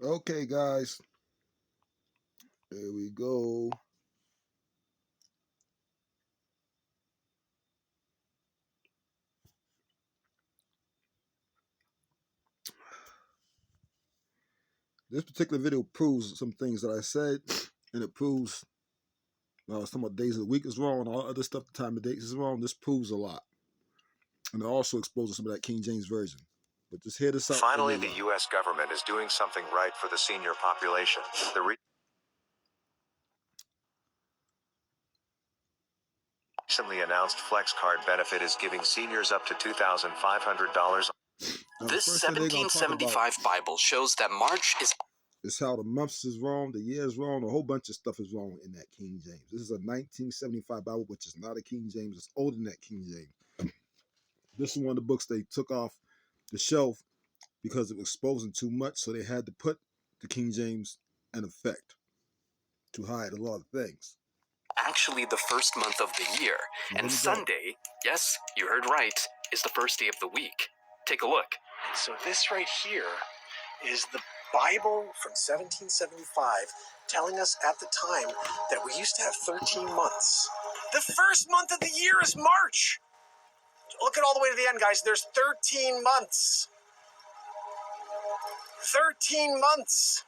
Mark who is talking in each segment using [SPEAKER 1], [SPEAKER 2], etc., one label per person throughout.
[SPEAKER 1] Okay, guys, here we go. This particular video proves some things that I said, and it proves some of the days of the week is wrong, and all other stuff, the time of days is wrong. This proves a lot, and it also exposes some of that King James version. But just hear this out.
[SPEAKER 2] Finally, the U.S. government is doing something right for the senior population. The recently announced Flex Card benefit is giving seniors up to $2,500.
[SPEAKER 3] This 1775 Bible shows that March is...
[SPEAKER 1] It's how the months is wrong, the year is wrong, a whole bunch of stuff is wrong in that King James. This is a 1975 Bible, which is not a King James. It's older than that King James. This is one of the books they took off the shelf because it was exposing too much, so they had to put the King James in effect to hide a lot of things.
[SPEAKER 3] Actually the first month of the year, and Sunday, yes, you heard right, is the first day of the week. Take a look.
[SPEAKER 4] So this right here is the Bible from 1775 telling us at the time that we used to have 13 months. The first month of the year is March. Look at all the way to the end, guys. There's 13 months. 13 months.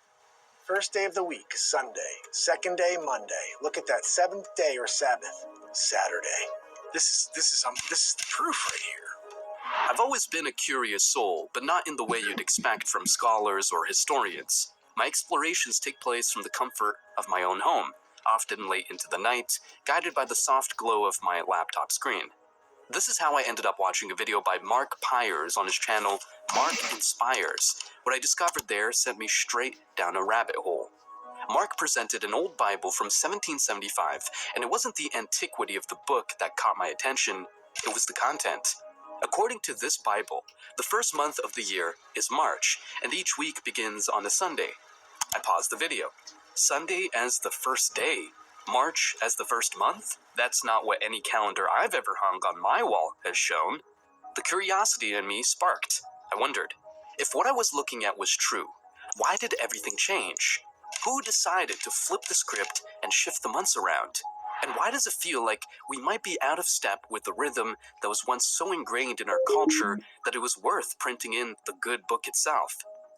[SPEAKER 4] First day of the week, Sunday. Second day, Monday. Look at that. Seventh day or Sabbath, Saturday. This is the proof right here.
[SPEAKER 3] I've always been a curious soul, but not in the way you'd expect from scholars or historians. My explorations take place from the comfort of my own home, often late into the night, guided by the soft glow of my laptop screen. This is how I ended up watching a video by Mark Pyers on his channel, Mark Inspires. What I discovered there sent me straight down a rabbit hole. Mark presented an old Bible from 1775, and it wasn't the antiquity of the book that caught my attention, it was the content. According to this Bible, the first month of the year is March, and each week begins on a Sunday. I paused the video. Sunday as the first day? March as the first month? That's not what any calendar I've ever hung on my wall has shown. The curiosity in me sparked. I wondered, if what I was looking at was true, why did everything change? Who decided to flip the script and shift the months around? And why does it feel like we might be out of step with the rhythm that was once so ingrained in our culture that it was worth printing in the good book itself?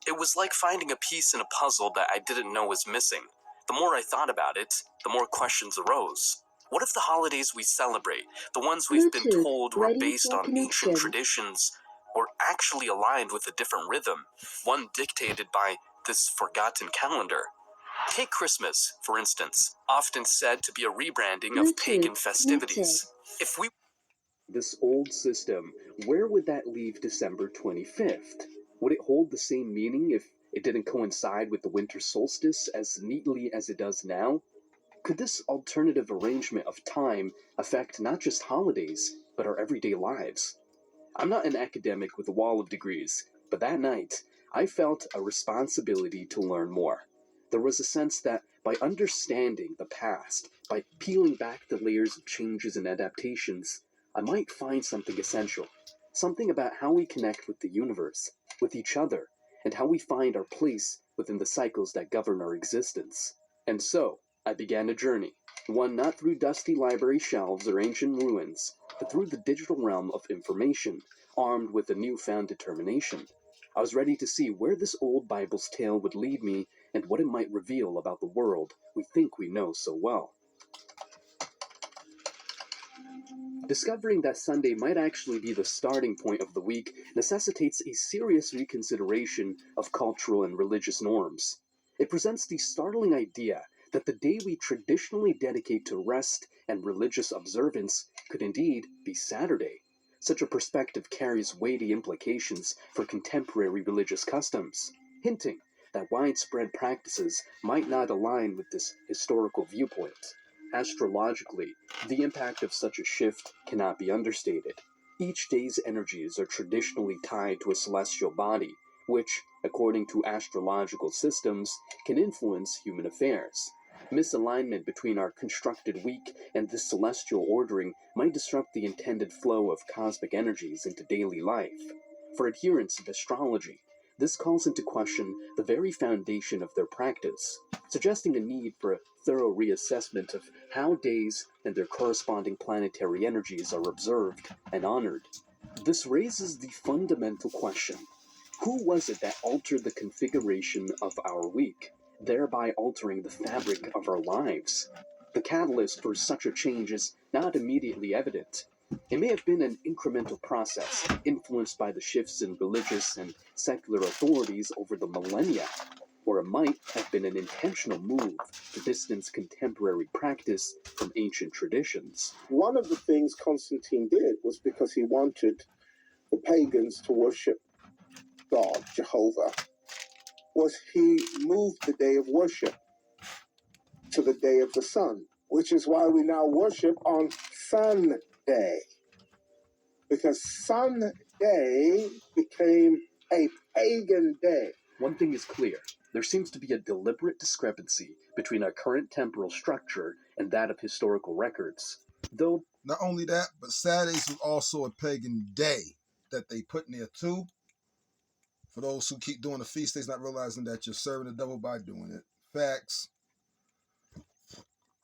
[SPEAKER 3] It was like finding a piece in a puzzle that I didn't know was missing. The more I thought about it, the more questions arose. What if the holidays we celebrate, the ones we've been told were based on ancient traditions, were actually aligned with a different rhythm, one dictated by this forgotten calendar? Take Christmas, for instance, often said to be a rebranding of pagan festivities. If we...
[SPEAKER 5] This old system, where would that leave December 25th? Would it hold the same meaning if it didn't coincide with the winter solstice as neatly as it does now? Could this alternative arrangement of time affect not just holidays, but our everyday lives? I'm not an academic with a wall of degrees, but that night, I felt a responsibility to learn more. There was a sense that by understanding the past, by peeling back the layers of changes and adaptations, I might find something essential, something about how we connect with the universe, with each other, and how we find our place within the cycles that govern our existence. And so, I began a journey, one not through dusty library shelves or ancient ruins, but through the digital realm of information, armed with a newfound determination. I was ready to see where this old Bible's tale would lead me and what it might reveal about the world we think we know so well. Discovering that Sunday might actually be the starting point of the week necessitates a serious reconsideration of cultural and religious norms. It presents the startling idea that the day we traditionally dedicate to rest and religious observance could indeed be Saturday. Such a perspective carries weighty implications for contemporary religious customs, hinting that widespread practices might not align with this historical viewpoint. Astrologically, the impact of such a shift cannot be understated. Each day's energies are traditionally tied to a celestial body, which, according to astrological systems, can influence human affairs. Misalignment between our constructed week and this celestial ordering might disrupt the intended flow of cosmic energies into daily life. For adherents of astrology, This calls into question the very foundation of their practice, suggesting a need for a thorough reassessment of how days and their corresponding planetary energies are observed and honored. This raises the fundamental question: who was it that altered the configuration of our week, thereby altering the fabric of our lives? The catalyst for such a change is not immediately evident. It may have been an incremental process, influenced by the shifts in religious and secular authorities over the millennia, or it might have been an intentional move to distance contemporary practice from ancient traditions.
[SPEAKER 6] One of the things Constantine did was because he wanted the pagans to worship God, Jehovah, was he moved the day of worship to the day of the sun, which is why we now worship on Sunday, because Sunday became a pagan day.
[SPEAKER 5] One thing is clear: there seems to be a deliberate discrepancy between our current temporal structure and that of historical records. Though
[SPEAKER 1] Not only that, but Saturdays was also a pagan day that they put in there too. For those who keep doing the feast days, not realizing that you're serving the devil by doing it. Facts.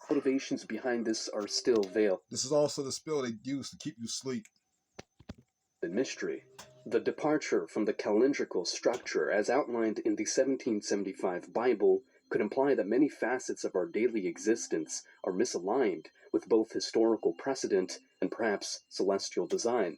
[SPEAKER 5] motivations behind this are still veiled
[SPEAKER 1] This is also the spell they use to keep you asleep.
[SPEAKER 5] in mystery. The departure from the calendrical structure as outlined in the 1775 Bible could imply that many facets of our daily existence are misaligned with both historical precedent and perhaps celestial design.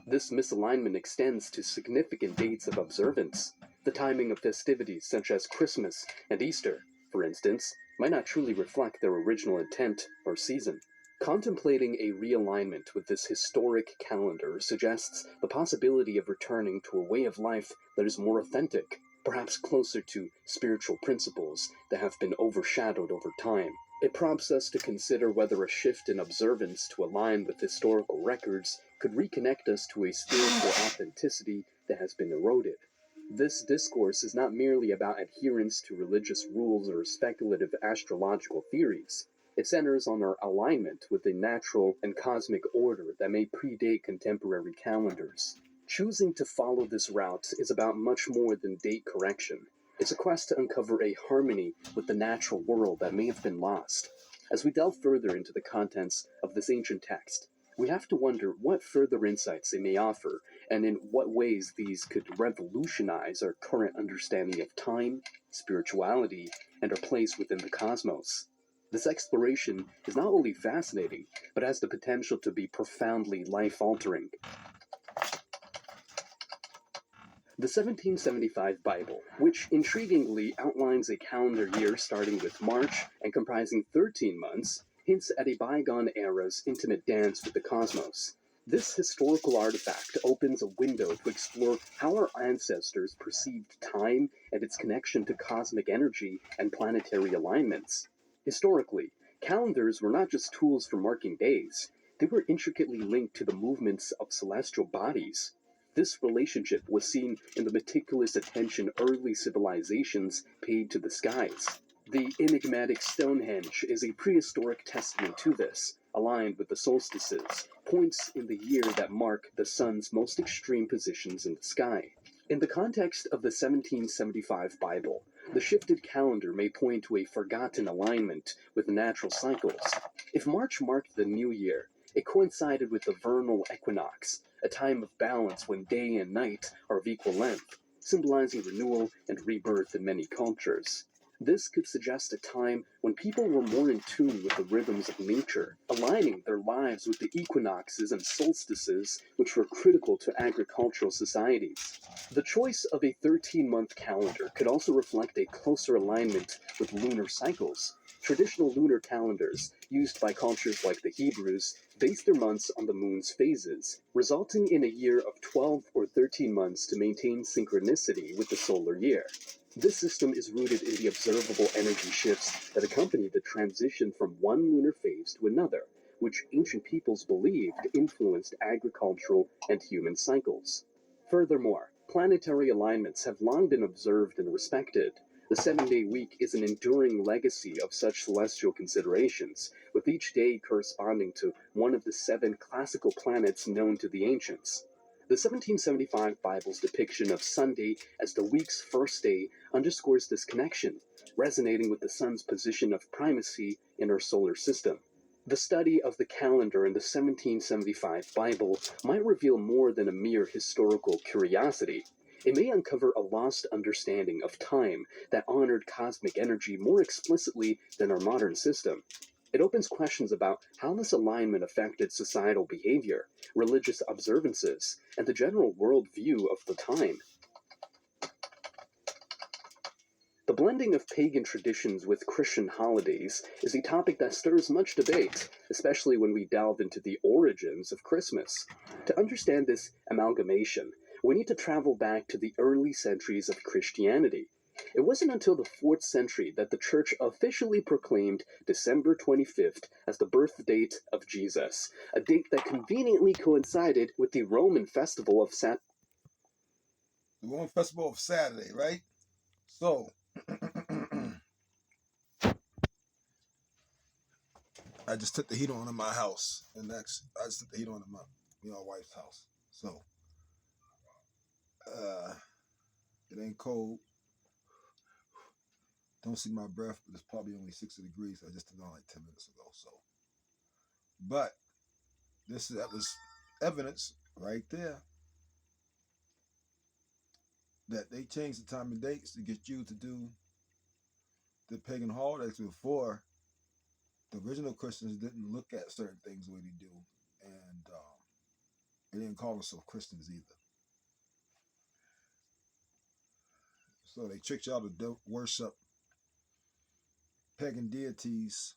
[SPEAKER 5] This misalignment extends to significant dates of observance. The timing of festivities such as Christmas and Easter, for instance, might not truly reflect their original intent or season. Contemplating a realignment with this historic calendar suggests the possibility of returning to a way of life that is more authentic, perhaps closer to spiritual principles that have been overshadowed over time. It prompts us to consider whether a shift in observance to align with historical records could reconnect us to a spiritual authenticity that has been eroded. This discourse is not merely about adherence to religious rules or speculative astrological theories. It centers on our alignment with a natural and cosmic order that may predate contemporary calendars. Choosing to follow this route is about much more than date correction. It's a quest to uncover a harmony with the natural world that may have been lost. As we delve further into the contents of this ancient text, we have to wonder what further insights they may offer, and in what ways these could revolutionize our current understanding of time, spirituality, and our place within the cosmos. This exploration is not only fascinating, but has the potential to be profoundly life-altering. The 1775 Bible, which intriguingly outlines a calendar year starting with March and comprising 13 months, hints at a bygone era's intimate dance with the cosmos. This historical artifact opens a window to explore how our ancestors perceived time and its connection to cosmic energy and planetary alignments. Historically, calendars were not just tools for marking days, they were intricately linked to the movements of celestial bodies. This relationship was seen in the meticulous attention early civilizations paid to the skies. The enigmatic Stonehenge is a prehistoric testament to this, aligned with the solstices, points in the year that mark the sun's most extreme positions in the sky. In the context of the 1775 Bible, the shifted calendar may point to a forgotten alignment with natural cycles. If March marked the new year, it coincided with the vernal equinox, a time of balance when day and night are of equal length, symbolizing renewal and rebirth in many cultures. This could suggest a time when people were more in tune with the rhythms of nature, aligning their lives with the equinoxes and solstices which were critical to agricultural societies. The choice of a 13-month calendar could also reflect a closer alignment with lunar cycles. Traditional lunar calendars, used by cultures like the Hebrews, based their months on the moon's phases, resulting in a year of 12 or 13 months to maintain synchronicity with the solar year. This system is rooted in the observable energy shifts that accompany the transition from one lunar phase to another, which ancient peoples believed influenced agricultural and human cycles. Furthermore, planetary alignments have long been observed and respected. The 7-day week is an enduring legacy of such celestial considerations, with each day corresponding to one of the 7 classical planets known to the ancients. The 1775 Bible's depiction of Sunday as the week's first day underscores this connection, resonating with the sun's position of primacy in our solar system. The study of the calendar in the 1775 Bible might reveal more than a mere historical curiosity. It may uncover a lost understanding of time that honored cosmic energy more explicitly than our modern system. It opens questions about how this alignment affected societal behavior, religious observances, and the general worldview of the time. The blending of pagan traditions with Christian holidays is a topic that stirs much debate, especially when we delve into the origins of Christmas. To understand this amalgamation, we need to travel back to the early centuries of Christianity. It wasn't until the 4th century that the Church officially proclaimed December 25th as the birth date of Jesus, a date that conveniently coincided with the Roman festival of
[SPEAKER 1] The Roman festival of Saturday, right? So, I just took the heat on in my house, and I just took the heat on in my wife's house. So, it ain't cold. Don't see my breath, but it's probably only 60 degrees. I just did it on like 10 minutes ago. So, but that was evidence right there that they changed the time and dates to get you to do the pagan holidays before. The original Christians didn't look at certain things the way they do, and they didn't call themselves Christians either. So they tricked y'all to worship pagan deities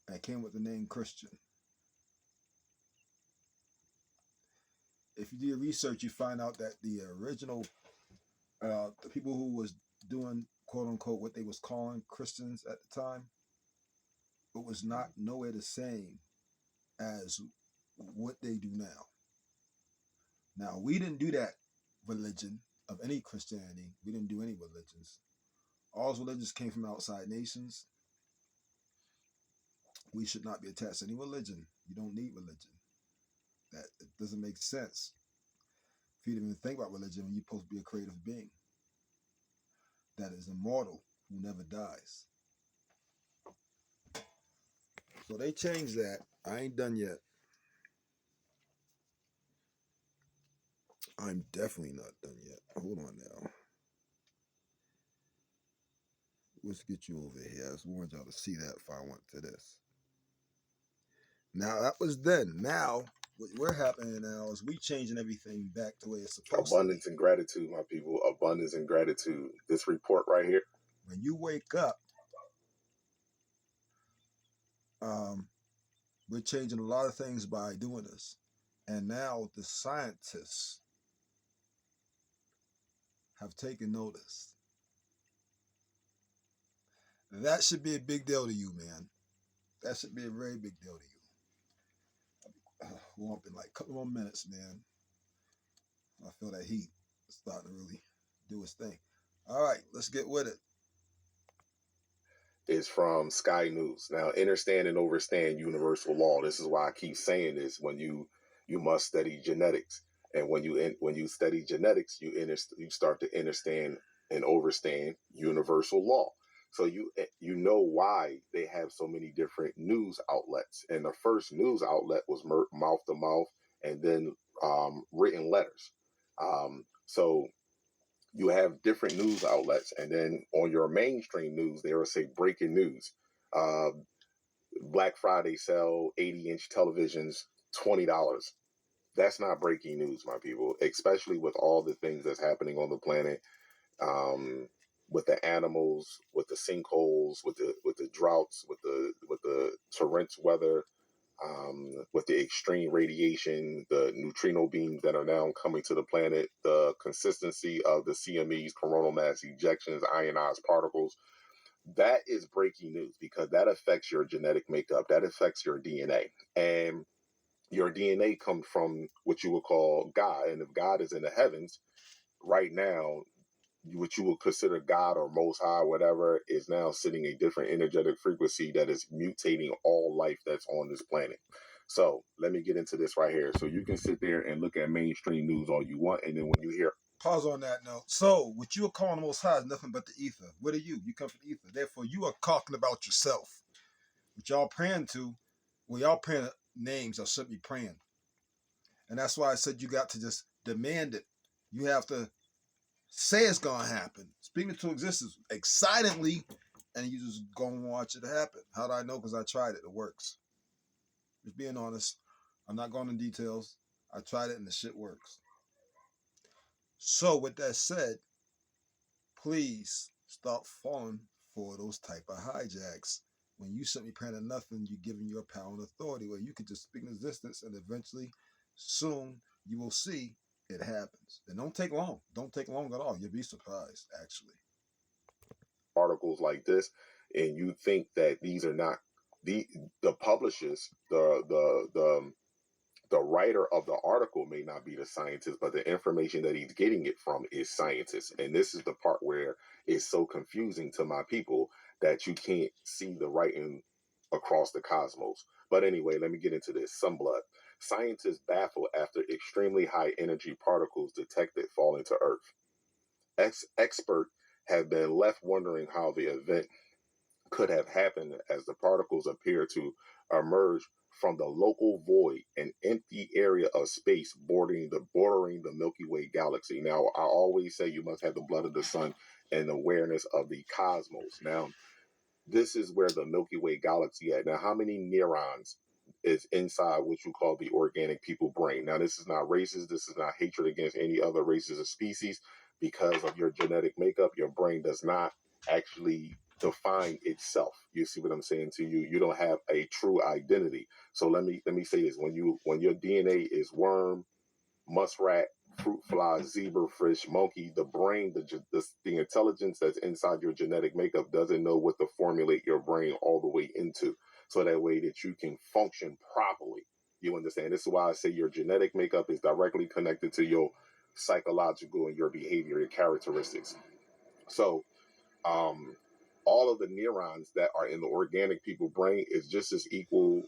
[SPEAKER 1] and came with the name Christian. If you do your research, you find out that the original, the people who was doing quote unquote what they was calling Christians at the time, it was not nowhere the same as what they do now. Now, we didn't do that religion of any Christianity. We didn't do any religions. All religions came from outside nations. We should not be attached to any religion. You don't need religion. That it doesn't make sense for you to even think about religion when you're supposed to be a creative being that is immortal, who never dies. So they changed that. I ain't done yet. I'm definitely not done yet. Hold on now. Let's get you over here. I just wanted y'all to see that if I went to this. Now, that was then. Now, what we're happening now is we changing everything back the way it's supposed to be.
[SPEAKER 7] Abundance and gratitude, my people. Abundance and gratitude. This report right here.
[SPEAKER 1] When you wake up, we're changing a lot of things by doing this. And now the scientists have taken notice. That should be a big deal to you, man. That should be a very big deal to you. Warm up in like a couple more minutes, man. I feel that heat starting to really do its thing. All right, let's get with it.
[SPEAKER 7] Is from Sky News. Now, understand and overstand universal law. This is why I keep saying this. When you must study genetics, and when you study genetics, you start to understand and overstand universal law. So you know why they have so many different news outlets. And the first news outlet was mouth to mouth, and then written letters. So you have different news outlets, and then on your mainstream news, they will say breaking news. Black Friday sell 80-inch televisions, $20. That's not breaking news, my people, especially with all the things that's happening on the planet, with the animals, with the sinkholes, with the droughts, with the torrential weather, with the extreme radiation, the neutrino beams that are now coming to the planet, the consistency of the CMEs, coronal mass ejections, ionized particles. That is breaking news because that affects your genetic makeup. That affects your DNA. And your DNA comes from what you would call God. And if God is in the heavens, right now, what you would consider God or Most High, whatever, is now sitting a different energetic frequency that is mutating all life that's on this planet. So let me get into this right here. So you can sit there and look at mainstream news all you want, and then when you hear
[SPEAKER 1] Pause on that note. So, what you are calling the Most High is nothing but the ether. What are you? You come from the ether. Therefore, you are talking about yourself. What y'all praying to, well, y'all praying names or should be praying. And that's why I said you got to just demand it. You have to say it's going to happen. Speak it to existence excitedly, and you just go and watch it happen. How do I know? Because I tried it. It works. Just being honest. I'm not going into details. I tried it, and the shit works. So, with that said, please stop falling for those type of hijacks. When you simply praying to nothing, you're giving your power and authority where you can just speak in existence, and eventually, soon, you will see it happens. And don't take long. Don't take long at all. You'll be surprised, actually.
[SPEAKER 7] articles like this, and you think that these are not the publishers, the writer of the article may not be the scientist, but the information that he's getting it from is scientists. And this is the part where it's so confusing to my people that you can't see the writing across the cosmos. But anyway, let me get into this. Sunblood. Scientists baffle after extremely high energy particles detected falling to Earth. Experts have been left wondering how the event could have happened as the particles appear to emerge from the local void, an empty area of space bordering the Milky Way galaxy. Now, I always say you must have the blood of the sun and awareness of the cosmos. Now, this is where the Milky Way galaxy at. Now, how many neurons is inside what you call the organic people brain? Now, this is not racist. This is not hatred against any other races or species. Because of your genetic makeup, your brain does not actually define itself. You see what I'm saying to you? You don't have a true identity. So let me say this: when your DNA is worm, muskrat, fruit fly, zebrafish, monkey, the brain, the intelligence that's inside your genetic makeup doesn't know what to formulate your brain all the way into, so that way that you can function properly. You understand? This is why I say your genetic makeup is directly connected to your psychological and your behavior and characteristics. So all of the neurons that are in the organic people brain is just as equal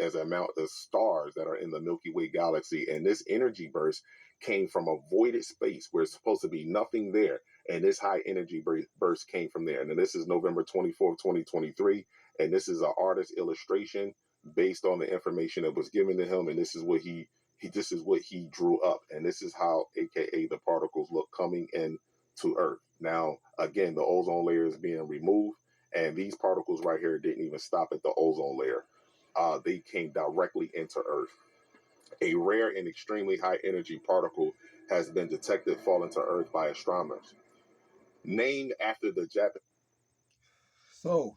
[SPEAKER 7] as the amount of stars that are in the Milky Way galaxy. And this energy burst came from a voided space where it's supposed to be nothing there. And this high energy burst came from there. And then this is November 24th, 2023. And this is an artist illustration based on the information that was given to him. And this is what this is what he drew up. And this is how, AKA, the particles look coming in to Earth. Now, again, the ozone layer is being removed. And these particles right here didn't even stop at the ozone layer. They came directly into Earth. A rare and extremely high energy particle has been detected falling to Earth by astronomers. Named after the Japanese.
[SPEAKER 1] So,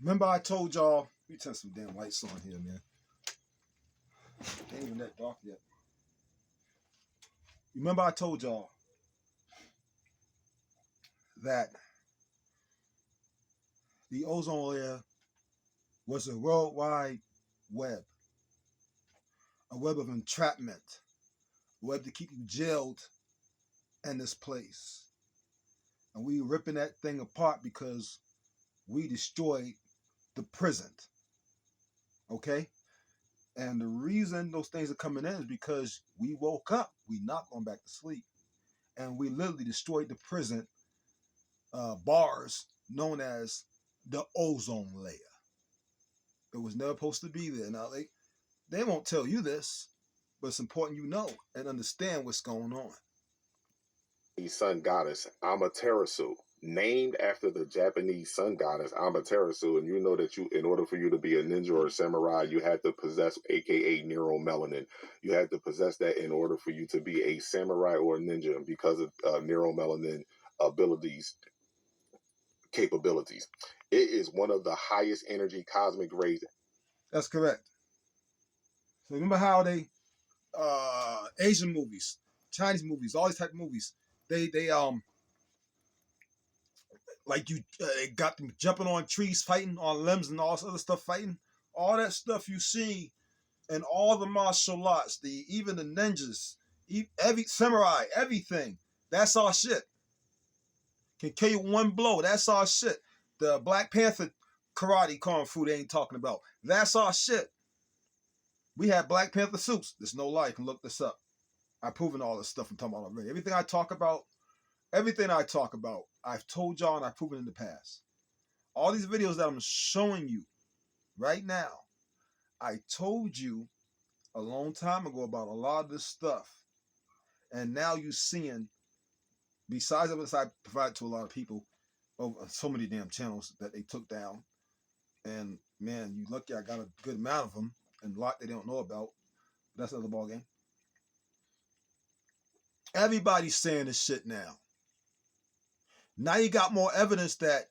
[SPEAKER 1] remember I told y'all, let me turn some damn lights on here, man. Ain't even that dark yet. Remember I told y'all that the ozone layer was a worldwide web, a web of entrapment, a web to keep you jailed in this place. And we ripping that thing apart because we destroyed the prison. Okay? And the reason those things are coming in is because we woke up. We not going back to sleep. And we literally destroyed the prison bars known as the ozone layer. It was never supposed to be there. Now, they won't tell you this, but it's important you know and understand what's going on.
[SPEAKER 7] Sun goddess Amaterasu, named after the Japanese sun goddess Amaterasu. And you know that in order for you to be a ninja or a samurai, you had to possess, AKA, neuromelanin. You had to possess that in order for you to be a samurai or a ninja. And because of neuromelanin capabilities, it is one of the highest energy cosmic rays.
[SPEAKER 1] That's correct. So remember how they Asian movies, Chinese movies, all these type of movies, they like you they got them jumping on trees, fighting on limbs, and all this other stuff, fighting. All that stuff you see in all the martial arts, even the ninjas, every samurai, everything. That's our shit. Can kill you one blow. That's our shit. The Black Panther karate, kung fu they ain't talking about. That's our shit. We had Black Panther suits. There's no lie. You can look this up. I've proven all this stuff I'm talking about already. Everything I talk about, I've told y'all and I've proven in the past. All these videos that I'm showing you right now, I told you a long time ago about a lot of this stuff. And now you're seeing, besides evidence I provide to a lot of people over so many damn channels that they took down. And man, you lucky I got a good amount of them and a lot they don't know about. That's another ballgame. Everybody's saying this shit now. Now you got more evidence that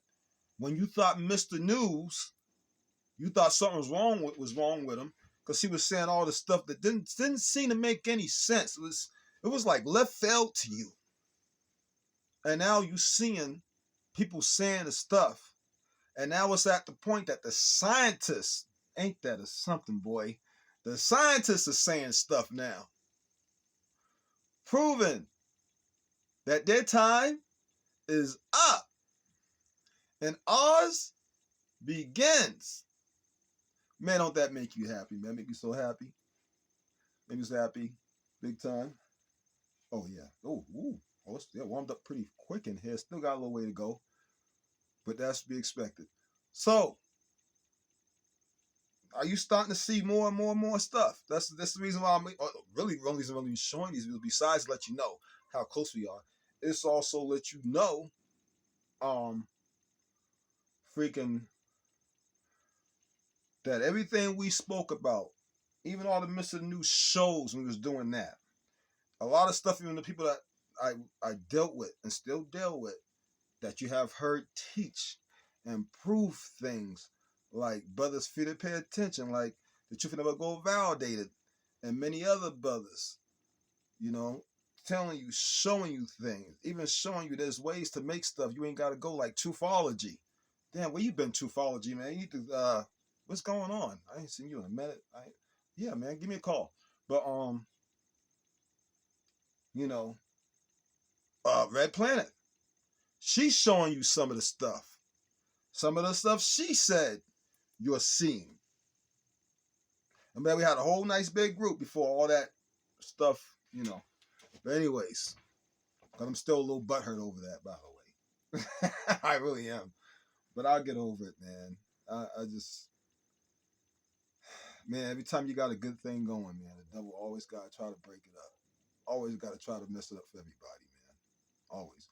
[SPEAKER 1] when you thought Mr. News, you thought something was wrong with him because he was saying all this stuff that didn't seem to make any sense. It was like left field to you. And now you seeing people saying the stuff. And now it's at the point that the scientists, ain't that a something, boy? The scientists are saying stuff now. Proving that their time is up. And ours begins. Man, don't that make you happy, man? Make me so happy. Make me so happy. Big time. Oh, yeah. Oh, it's still warmed up pretty quick in here. Still got a little way to go. But that's to be expected. So, are you starting to see more and more and more stuff? That's the reason why I'm really showing these videos. Besides let you know how close we are, it's also let you know, freaking that everything we spoke about, even all the Mr. News shows when we was doing that, a lot of stuff, even the people that I dealt with and still deal with, that you have heard teach and prove things like brothers fear to pay attention, like the truth never go validated, and many other brothers, telling you, showing you things, even showing you there's ways to make stuff. You ain't got to go like Truthology. Damn, where you been, Truthology, man? You need to, what's going on? I ain't seen you in a minute. Yeah, man, give me a call. But, Red Planet, she's showing you some of the stuff. Some of the stuff she said you're seeing. And man, we had a whole nice big group before all that stuff, But anyways, I'm still a little butthurt over that, by the way. I really am. But I'll get over it, man. I just, man, every time you got a good thing going, man, the devil always got to try to break it up. Always got to try to mess it up for everybody, man. Always.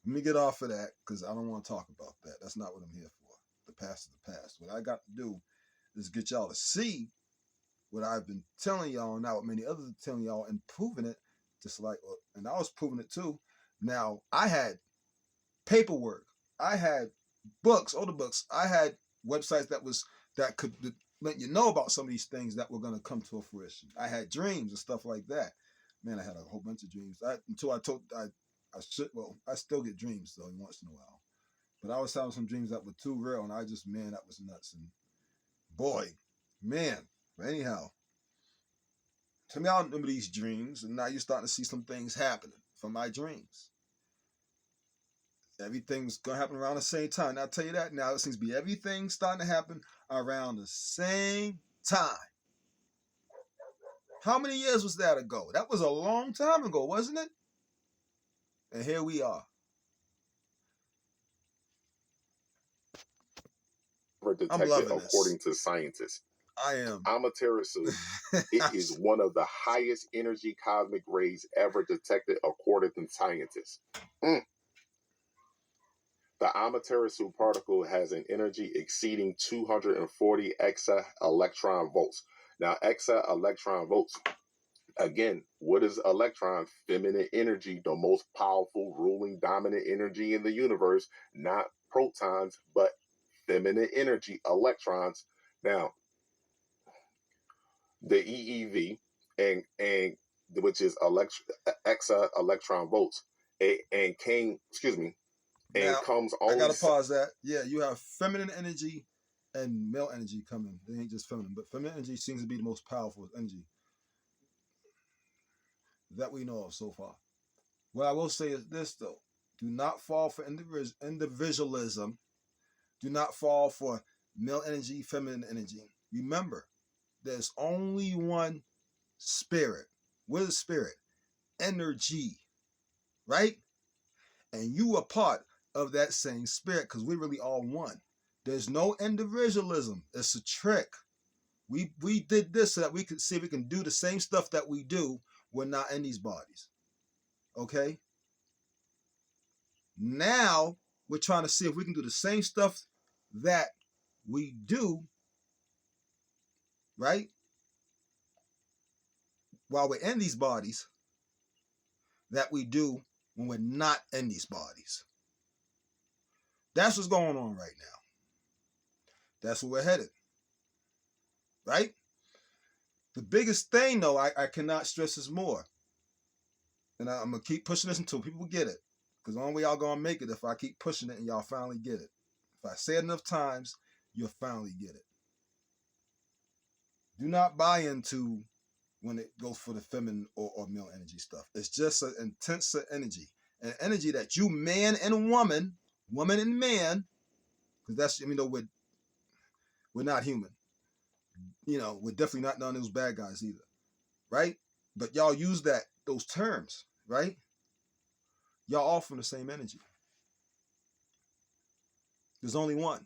[SPEAKER 1] Let me get off of that because I don't want to talk about that. That's not what I'm here for. The past is the past. What I got to do is get y'all to see what I've been telling y'all, and now what many others are telling y'all, and proving it, just like, and I was proving it too. Now, I had paperwork. I had books, older books. I had websites that could let you know about some of these things that were going to come to a fruition. I had dreams and stuff like that. Man, I had a whole bunch of dreams. I still get dreams though once in a while. But I was having some dreams that were too real, and that was nuts. And boy, man. But anyhow, tell me, I remember these dreams, and now you're starting to see some things happening from my dreams. Everything's going to happen around the same time. Now, I'll tell you that now. It seems to be everything starting to happen around the same time. How many years was that ago? That was a long time ago, wasn't it? And here we are.
[SPEAKER 7] Detected according to scientists.
[SPEAKER 1] I am.
[SPEAKER 7] Amaterasu, it is one of the highest energy cosmic rays ever detected according to scientists. The Amaterasu particle has an energy exceeding 240 exa-electron volts. Now, exa-electron volts, again, what is electron? Feminine energy, the most powerful, ruling, dominant energy in the universe, not protons, but feminine energy, electrons. Now, the EeV and which is exa-electron volts, and comes only.
[SPEAKER 1] I gotta pause that. Yeah, you have feminine energy and male energy coming. They ain't just feminine, but feminine energy seems to be the most powerful energy that we know of so far. What I will say is this though: do not fall for individualism. Do not fall for male energy, feminine energy. Remember, there's only one spirit. What is spirit? Energy, right? And you are part of that same spirit because we're really all one. There's no individualism. It's a trick. We did this so that we could see if we can do the same stuff that we do. We're not in these bodies. Okay? Now we're trying to see if we can do the same stuff that we do, right? While we're in these bodies, that we do when we're not in these bodies. That's what's going on right now. That's where we're headed. Right? The biggest thing, though, I cannot stress this more. And I'm going to keep pushing this until people get it. Because the only way y'all going to make it if I keep pushing it and y'all finally get it. If I say it enough times, you'll finally get it. Do not buy into when it goes for the feminine or male energy stuff. It's just an intense energy. An energy that you, man and woman and man, because that's, we're not human. We're definitely not none of those bad guys either. Right? But y'all use those terms, right? Y'all all from the same energy. There's only one.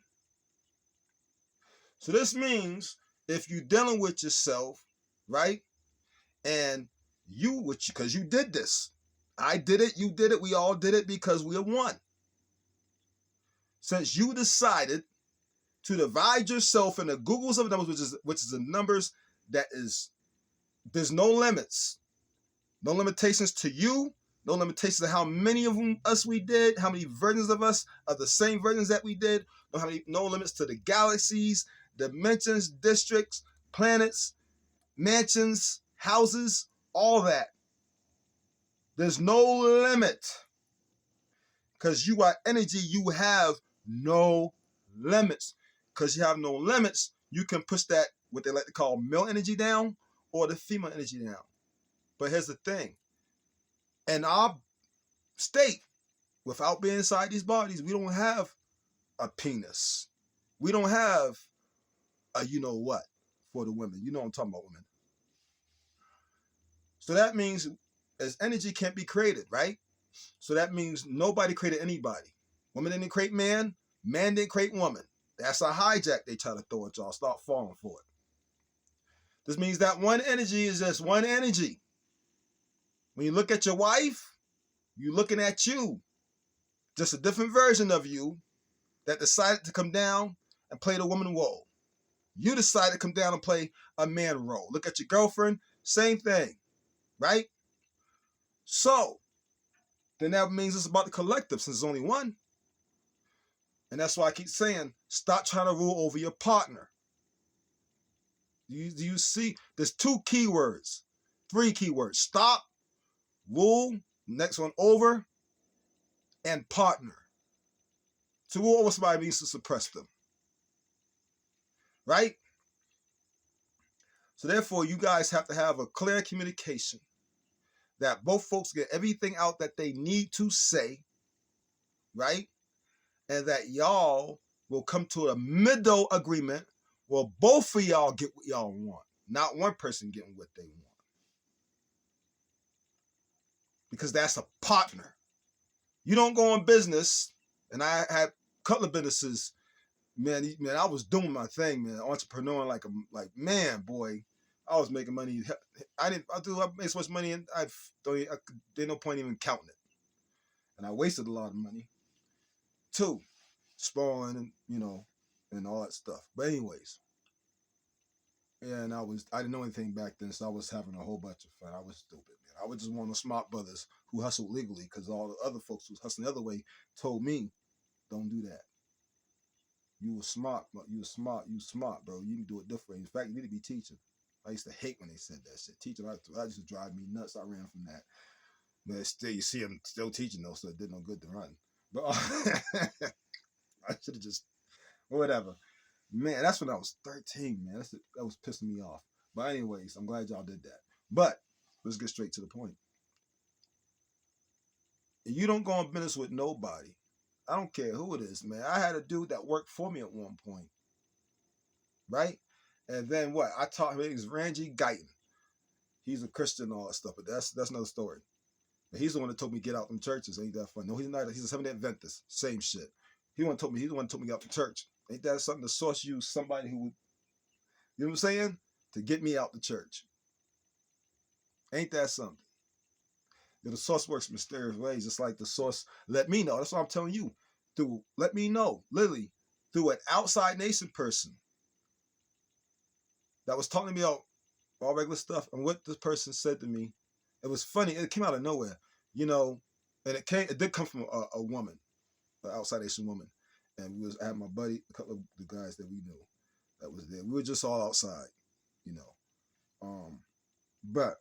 [SPEAKER 1] So this means if you're dealing with yourself, right? And because you did this. I did it, you did it, we all did it because we are one. Since you decided to divide yourself into Googles of numbers, which is the numbers that is, there's no limits. No limitations to you. No limitations to how many of us we did, how many versions of us of the same versions that we did. No limits to the galaxies, dimensions, districts, planets, mansions, houses, all that. There's no limit. Because you are energy, you have no limits. Because you have no limits, you can push that, what they like to call male energy down or the female energy down. But here's the thing. In our state, without being inside these bodies, we don't have a penis. We don't have a you-know-what for the women. You know what I'm talking about, women. So that means as energy can't be created, right? So that means nobody created anybody. Woman didn't create man. Man didn't create woman. That's a hijack they try to throw at y'all. Start falling for it. This means that one energy is just one energy. When you look at your wife, you're looking at you. Just a different version of you that decided to come down and play the woman role. You decided to come down and play a man role. Look at your girlfriend, same thing, right? So, then that means it's about the collective since there's only one. And that's why I keep saying, stop trying to rule over your partner. Do you see? There's 2 keywords, 3 keywords. Stop, rule, next one over, and partner. To rule over somebody means to suppress them. Right? So therefore, you guys have to have a clear communication that both folks get everything out that they need to say, right? And that y'all will come to a middle agreement where both of y'all get what y'all want, not one person getting what they want. Because that's a partner. You don't go in business, and I had a couple of businesses, man, I was doing my thing, man, entrepreneur like boy, I was making money. I made so much money, and there's no point even counting it. And I wasted a lot of money, too, spoiling and all that stuff. But anyways, and I didn't know anything back then, so I was having a whole bunch of fun. I was stupid, man. I was just one of the smart brothers who hustled legally because all the other folks who was hustling the other way told me, don't do that. You were smart, bro. You smart, bro. You can do it different. In fact, you need to be teaching. I used to hate when they said that shit. Teaching, that used to drive me nuts. I ran from that. But still, you see them still teaching though, so it did no good to run. But I should have just, whatever. Man, that's when I was 13, man. That was pissing me off. But anyways, I'm glad y'all did that. But let's get straight to the point. If you don't go in business with nobody, I don't care who it is, man. I had a dude that worked for me at one point. right? And then what? I taught him, it was Randy Guyton. He's a Christian and all that stuff, but that's another story. And he's the one that told me get out from churches. Ain't that fun? No, he's not. He's a Seventh-day Adventist. Same shit. He's the one told me to get out from church. Ain't that something? The source used somebody who would, you know what I'm saying? To get me out the church. Ain't that something? The source works in mysterious ways. Just like the source let me know. That's what I'm telling you. Let me know, literally, through an outside nation person that was talking to me about all regular stuff. And what this person said to me, it was funny. It came out of nowhere, you know, and it did come from a woman, an outside Asian woman. And I had my buddy, a couple of the guys that we knew that was there. We were just all outside, you know. But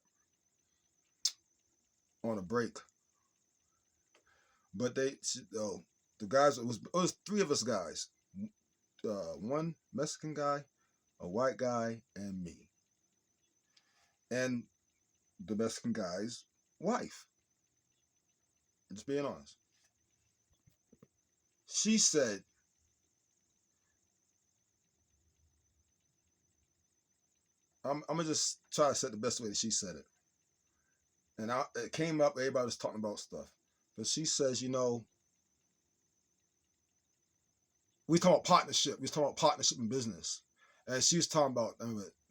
[SPEAKER 1] on a break. But the guys, it was three of us guys. One Mexican guy, a white guy, and me. And the Mexican guy's wife. Just being honest. She said, I'm gonna just try to say it the best way that she said it. And it came up, everybody was talking about stuff. But she says, you know, we talking about partnership. We was talking about partnership in business. And she was talking about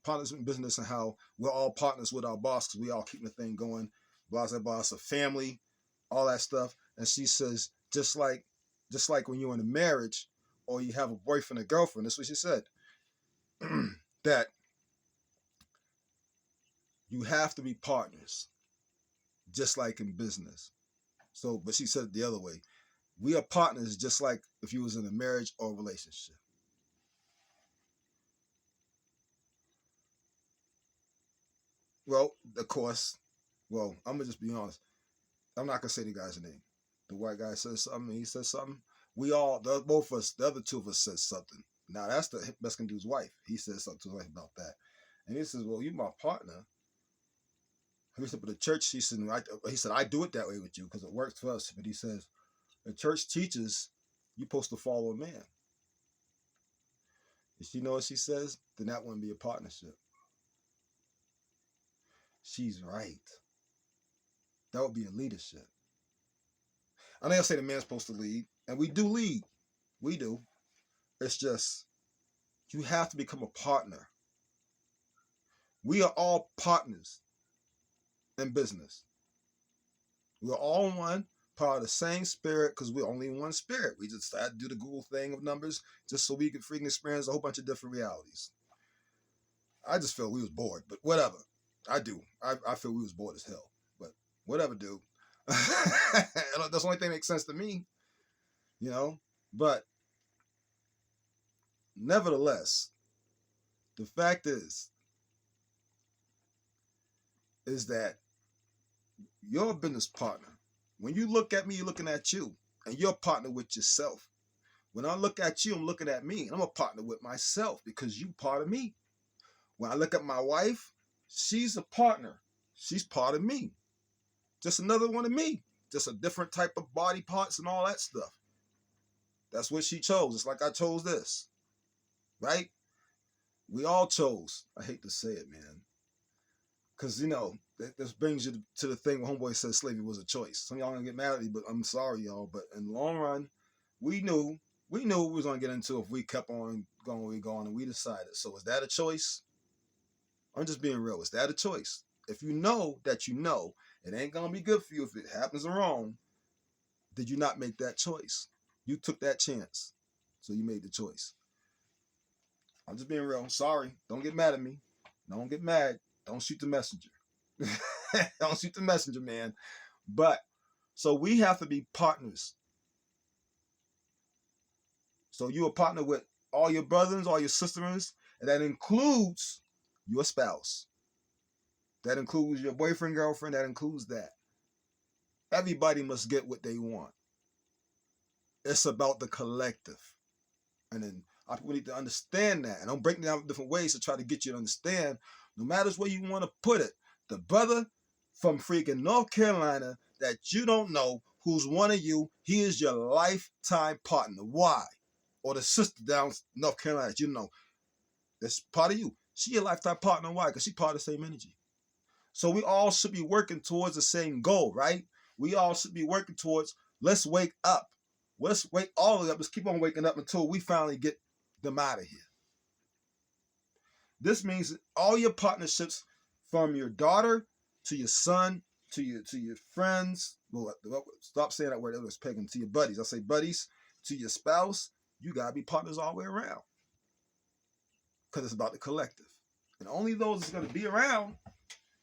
[SPEAKER 1] partnership in business and how we're all partners with our boss because we all keeping the thing going. Blah, blah, blah, a family, all that stuff. And she says, just like when you're in a marriage or you have a boyfriend or girlfriend, that's what she said, that you have to be partners, just like in business. So, but she said it the other way. We are partners just like if you was in a marriage or a relationship. Well, of course, I'm going to just be honest. I'm not going to say the guy's name. The white guy says something. He says something. Both of us, the other two of us said something. Now, that's the Mexican dude's wife. He says something to his wife about that. And he says, well, you're my partner. He said, but the church, he said, I do it that way with you because it works for us. But he says, the church teaches you're supposed to follow a man. If you know what she says, then that wouldn't be a partnership. She's right. That would be a leadership. I know I say the man's supposed to lead, and we do lead. We do. It's just, you have to become a partner. We are all partners in business. We're all one, part of the same spirit, because we're only one spirit. We just had to do the Google thing of numbers just so we could freaking experience a whole bunch of different realities. I just felt we was bored, but whatever. I do. I feel we was bored as hell, but whatever, dude. That's the only thing that makes sense to me, you know. But nevertheless, the fact is that your business partner, when you look at me, you're looking at you, and you're a partner with yourself. When I look at you, I'm looking at me, and I'm a partner with myself because you part of me. When I look at my wife, she's a partner. She's part of me. Just another one of me. Just a different type of body parts and all that stuff. That's what she chose. It's like I chose this. Right? We all chose. I hate to say it, man. Because, you know, this brings you to the thing where homeboy says slavery was a choice. Some of y'all gonna get mad at me, but I'm sorry, y'all. But in the long run, we knew what we was gonna get into if we kept on going where we going, and we decided. So is that a choice? I'm just being real. Is that a choice? If you know that you know it ain't gonna be good for you if it happens wrong, did you not make that choice? You took that chance. So you made the choice. I'm just being real. I'm sorry. Don't get mad at me. Don't get mad. Don't shoot the messenger. Don't shoot the messenger, man. But, so we have to be partners. So you're a partner with all your brothers, all your sisters, and that includes your spouse. That includes your boyfriend, girlfriend, that includes that. Everybody must get what they want. It's about the collective. And then we need to understand that. And I'm breaking down different ways to try to get you to understand, no matter where you want to put it, the brother from freaking North Carolina that you don't know, who's one of you, he is your lifetime partner. Why? Or the sister down North Carolina that you know. That's part of you. She your lifetime partner. Why? Because she part of the same energy. So we all should be working towards the same goal, right? We all should be working towards, let's wake up. Let's wake all of them up. Let's keep on waking up until we finally get them out of here. This means all your partnerships, from your daughter to your son to your friends. Well, stop saying that word. It was pagan. To your buddies. I say buddies. To your spouse. You gotta be partners all the way around, because it's about the collective. And only those that's gonna be around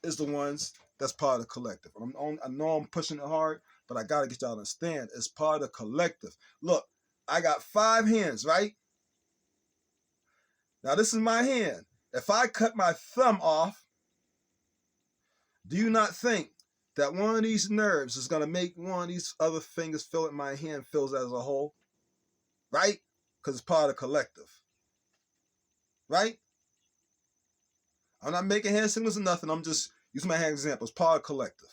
[SPEAKER 1] is the ones that's part of the collective. I know I'm pushing it hard, but I gotta get y'all to understand it's part of the collective. Look, I got 5 hands, right? Now this is my hand. If I cut my thumb off, do you not think that one of these nerves is gonna make one of these other fingers feel it? My hand feels as a whole, right? Because it's part of the collective, right? I'm not making hand signals or nothing. I'm just using my hand example. It's part of the collective.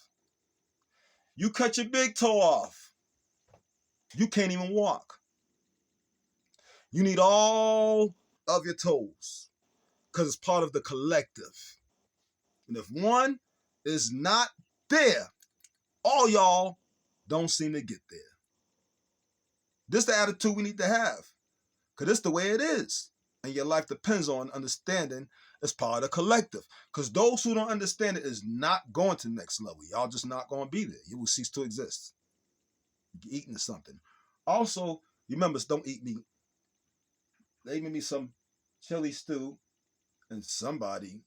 [SPEAKER 1] You cut your big toe off, you can't even walk. You need all of your toes because it's part of the collective. And if one is not there, all y'all don't seem to get there. This is the attitude we need to have, because it's the way it is. And your life depends on understanding it's part of the collective. Because those who don't understand it is not going to the next level. Y'all just not going to be there. You will cease to exist. You're eating something. Also, remember, don't eat meat. They made me some chili stew, and somebody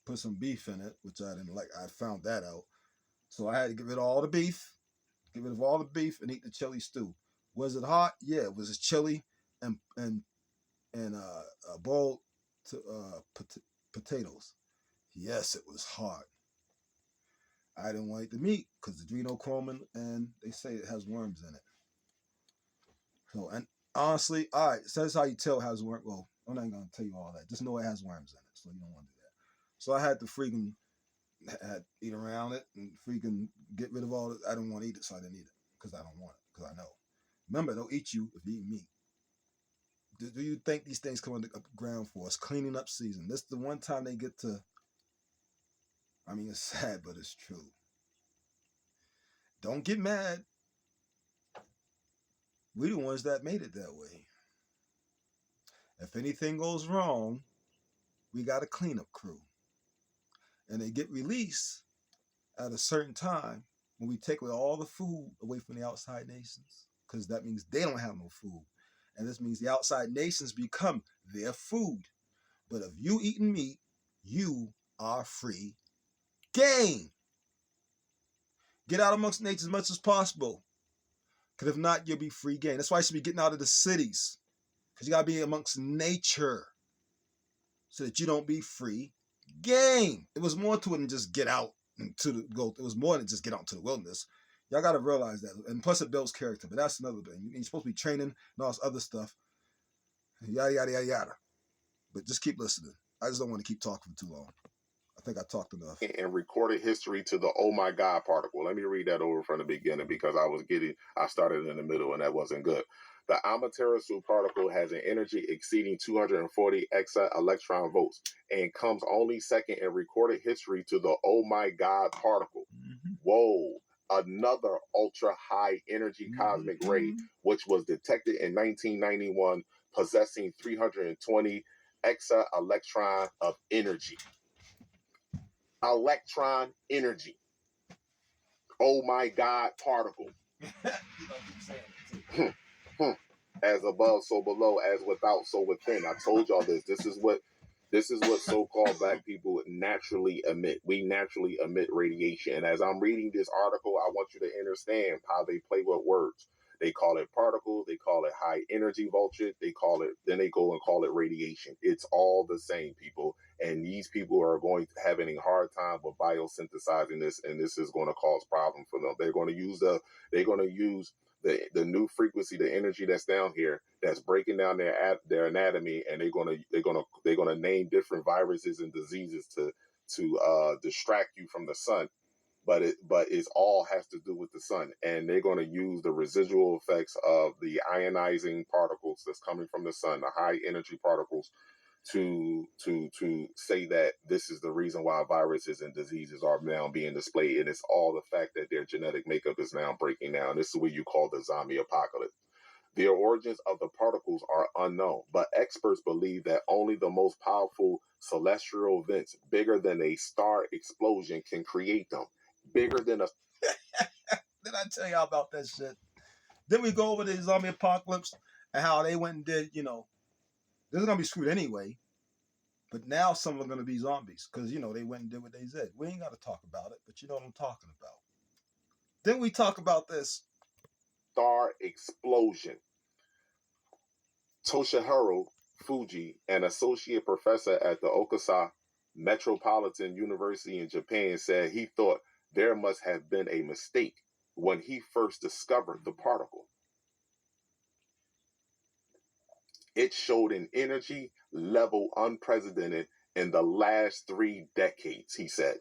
[SPEAKER 1] put some beef in it, which I didn't like. I found that out. So I had to get rid of all the beef, get rid of all the beef, and eat the chili stew. Was it hot? Yeah, it was chili and boiled potatoes. Yes, it was hard. I didn't want to eat the meat because the adrenochrome, and they say it has worms in it. So, and honestly, all right, so that's how you tell it has worms. Well, I'm not going to tell you all that. Just know it has worms in it, so you don't want to do that. So I had to freaking eat around it and freaking get rid of all it. I didn't want to eat it, so I didn't eat it because I don't want it, because I know. Remember, they'll eat you if you eat meat. Do you think these things come on the ground for us? Cleaning up season. This is the one time they get to. I mean, it's sad, but it's true. Don't get mad. We're the ones that made it that way. If anything goes wrong, we got a cleanup crew. And they get released at a certain time when we take away all the food away from the outside nations, because that means they don't have no food. And this means the outside nations become their food. But if you eating meat, you are free game. Get out amongst nature as much as possible. Because if not, you'll be free game. That's why you should be getting out of the cities. Because you got to be amongst nature so that you don't be free game. It was more to it than just get out into the go. It was more than just get out into the wilderness. Y'all got to realize that. And plus it builds character. But that's another thing. You're supposed to be training and all this other stuff. Yada, yada, yada, yada. But just keep listening. I just don't want to keep talking for too long. I think I talked enough.
[SPEAKER 7] And recorded history to the oh my God particle. Let me read that over from the beginning, because I started in the middle and that wasn't good. The Amaterasu particle has an energy exceeding 240 exa-electron volts and comes only second in recorded history to the oh my God particle. Mm-hmm. Whoa. Another ultra high energy cosmic ray, which was detected in 1991, possessing 320 exa-electron of energy. Electron energy. Oh my God particle. As above, so below, as without, so within. I told y'all this. This is what so-called black people naturally emit. We naturally emit radiation. And as I'm reading this article, I want you to understand how they play with words. They call it particles, they call it high energy voltage, then they go and call it radiation. It's all the same, people. And these people are having a hard time with biosynthesizing this, and this is going to cause problems for them. They're going to use the new frequency, the energy that's down here, that's breaking down their anatomy, and they're gonna name different viruses and diseases to distract you from the sun. But it's all has to do with the sun, and they're going to use the residual effects of the ionizing particles that's coming from the sun, the high energy particles, to say that this is the reason why viruses and diseases are now being displayed, and it's all the fact that their genetic makeup is now breaking down. This is what you call the zombie apocalypse. The origins of the particles are unknown, but experts believe that only the most powerful celestial events bigger than a star explosion can create them. Bigger than a...
[SPEAKER 1] Did I tell y'all about that shit? Then we go over the zombie apocalypse and how they went and did, this is going to be screwed anyway. But now some are going to be zombies because, they went and did what they said. We ain't got to talk about it, but you know what I'm talking about. Then we talk about this
[SPEAKER 7] star explosion. Toshihiro Fuji, an associate professor at the Okusa Metropolitan University in Japan, said he thought there must have been a mistake when he first discovered the particle. It showed an energy level unprecedented in the last 3 decades, he said.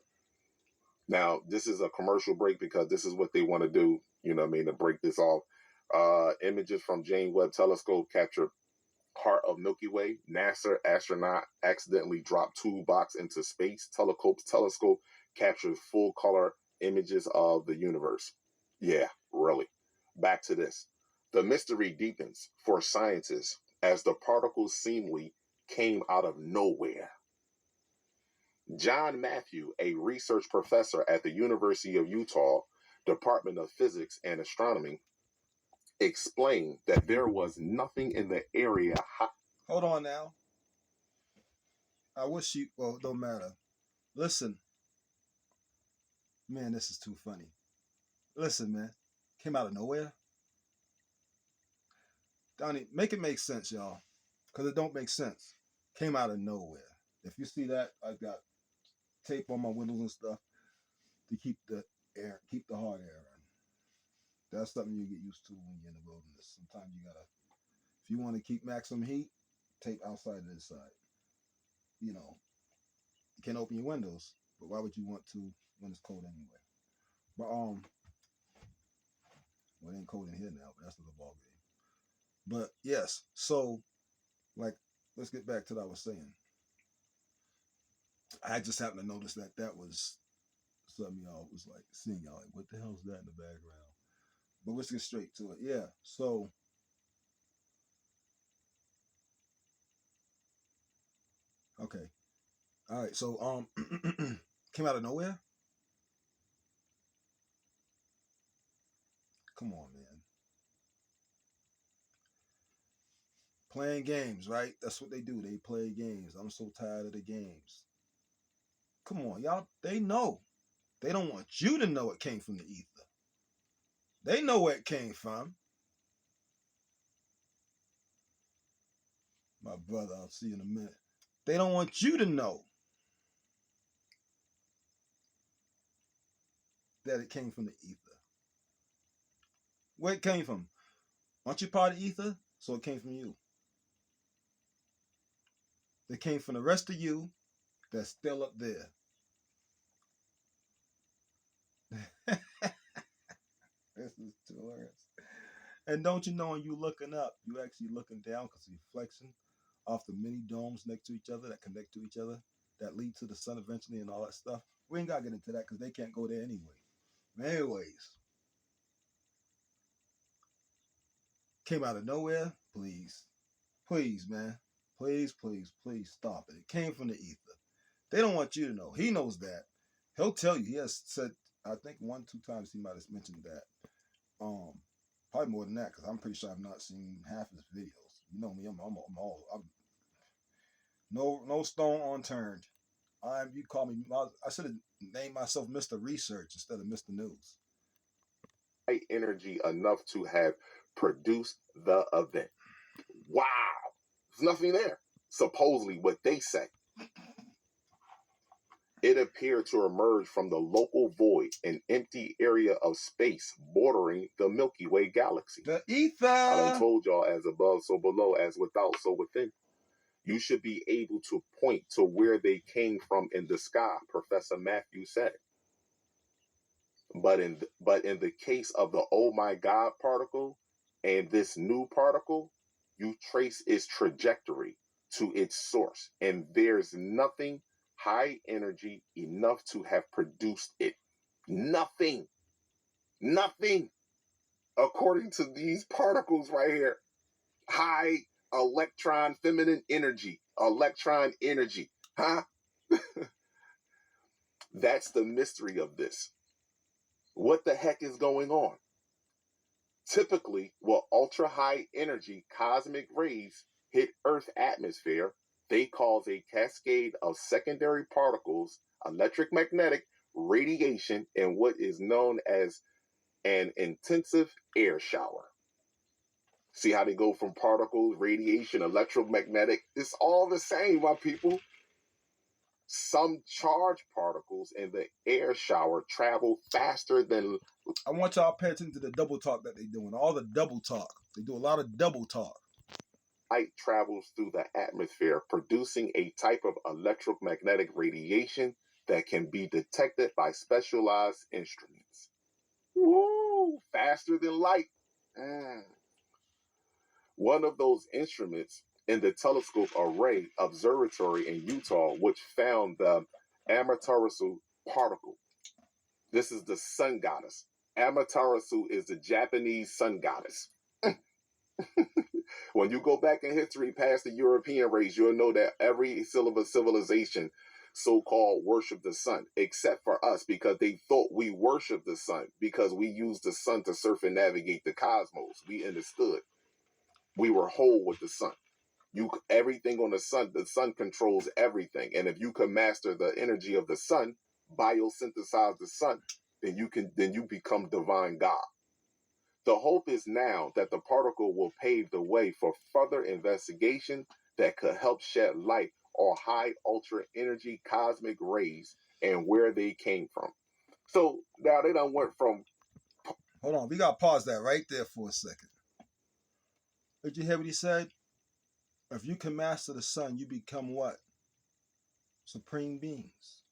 [SPEAKER 7] Now, this is a commercial break because this is what they want to do, to break this off. Images from James Webb Telescope captured heart of Milky Way. NASA astronaut accidentally dropped toolbox into space. Telescope captured full color images of the universe. Yeah, really. Back to this. The mystery deepens for scientists as the particles seemingly came out of nowhere. John Matthew, a research professor at the University of Utah, Department of Physics and Astronomy, explained that there was nothing in the area.
[SPEAKER 1] Hold on now. I wish you, well, it don't matter. Listen. Man, this is too funny. Listen, man. Came out of nowhere. Donnie, make it make sense, y'all. Because it don't make sense. Came out of nowhere. If you see that, I've got tape on my windows and stuff to keep the hot air in. That's something you get used to when you're in the wilderness. Sometimes you gotta, if you want to keep maximum heat, tape outside and inside. You can't open your windows, but why would you want to when it's cold anyway? But well, it ain't cold in here now, but that's another ball game. But yes, so let's get back to what I was saying. I just happened to notice that was something y'all was like seeing. Y'all like, what the hell is that in the background? But let's get straight to it. Yeah, so okay, all right. So came out of nowhere. Come on, man. Playing games, right? That's what they do. They play games. I'm so tired of the games. Come on, y'all. They know. They don't want you to know it came from the ether. They know where it came from. My brother, I'll see you in a minute. They don't want you to know that it came from the ether. Where it came from? Aren't you part of ether? So it came from you. It came from the rest of you that's still up there. This is too hilarious. And don't you know when you looking up, you actually looking down because you're flexing off the many domes next to each other that connect to each other that lead to the sun eventually and all that stuff. We ain't got to get into that because they can't go there anyway. Anyways, came out of nowhere. Please, man. Please stop it. It came from the ether. They don't want you to know. He knows that. He'll tell you. He has said, I think 1-2 times he might have mentioned that. Probably more than that because I'm pretty sure I've not seen half his videos. You know me, I'm no stone unturned. You call me. I should have named myself Mr. Research instead of Mr. News.
[SPEAKER 7] Energy enough to have produced the event. Wow, there's nothing there. Supposedly, what they say. It appeared to emerge from the local void, an empty area of space bordering the Milky Way galaxy.
[SPEAKER 1] The ether!
[SPEAKER 7] I done told y'all, as above, so below, as without, so within. You should be able to point to where they came from in the sky, Professor Matthew said. But in the case of the oh my God particle and this new particle, you trace its trajectory to its source. And there's nothing high energy enough to have produced it. Nothing. Nothing. According to these particles right here. High electron feminine energy. Electron energy. Huh? That's the mystery of this. What the heck is going on? Typically, when ultra high energy cosmic rays hit Earth atmosphere, they cause a cascade of secondary particles, electric magnetic radiation, and what is known as an intensive air shower. See how they go from particles, radiation, electromagnetic? It's all the same, my people. Some charged particles in the air shower travel faster than...
[SPEAKER 1] I want y'all to pay attention to the double talk that they're doing. All the double talk. They do a lot of double talk.
[SPEAKER 7] Light travels through the atmosphere, producing a type of electromagnetic radiation that can be detected by specialized instruments. Woo! Faster than light. One of those instruments in the Telescope Array Observatory in Utah, which found the Amaterasu particle. This is the sun goddess. Amaterasu is the Japanese sun goddess. When you go back in history past the European race, you'll know that every civilization so-called worshiped the sun, except for us, because they thought we worshiped the sun because we used the sun to surf and navigate the cosmos. We understood. We were whole with the sun. Everything on the sun controls everything. And if you can master the energy of the sun, biosynthesize the sun, then you become divine God. The hope is now that the particle will pave the way for further investigation that could help shed light on high ultra energy cosmic rays and where they came from. So now they done went from...
[SPEAKER 1] Hold on, we gotta pause that right there for a second. Did you hear what he said? If you can master the sun, you become what? Supreme beings.